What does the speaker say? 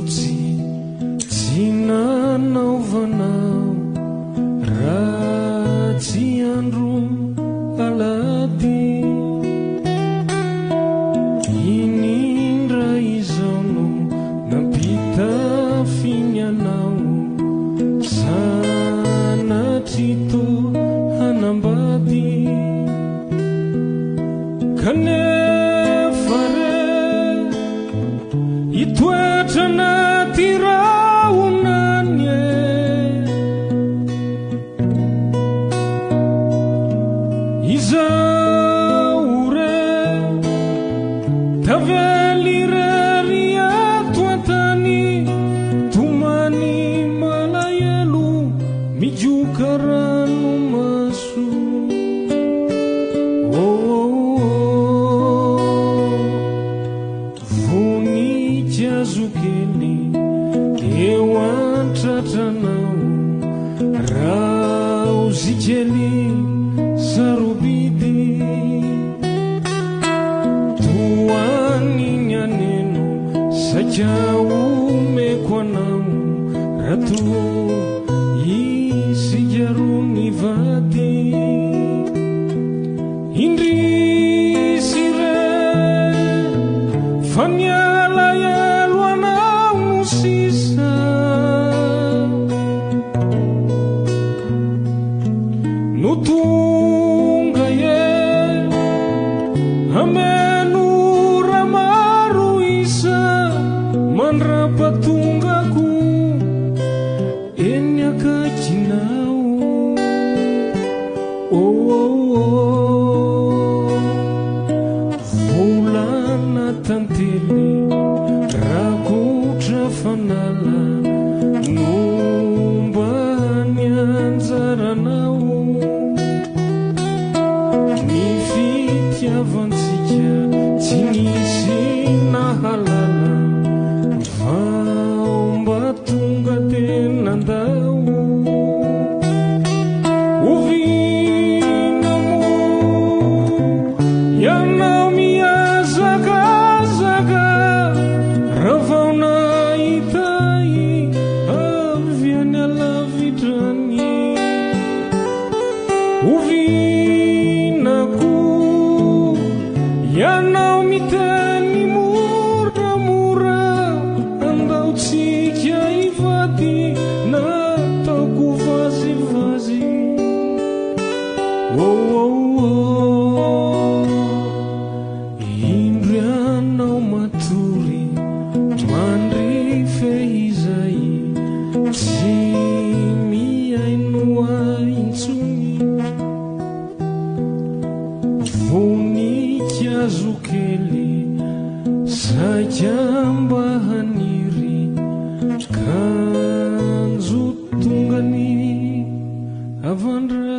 fotsy tsy nanaovanao raha tsy andro alady inindra izao no nampita finyanao sanatry to hanambady kanefa re itoetra anaty rahonany izao re tavely rery ato antany tomany malahelo mijoka rano maso voninkazo kely eo antratranao raozy kely sarobidy toaniny aneno saika omeko anao rato isikarony vady indrisy re fanialaelo anao no sisa no tonga ameno ramaro isa mandrapatongako eny akaikinao volana tantely rakotra fanala nomba ny anjaranao ny fitiavantsika tsy nisy nahalala vao mba tonga tenandao ovinamo ianao miazakazaka ravao nahitai avy any alavitrany ovinako ianao miteny moramora andaotsika ivady nataoko vazivazy indro ianao matory mandry fehizay tsy miainoa intsony voninkazo kely saika mba haniry kanjo tongany avandra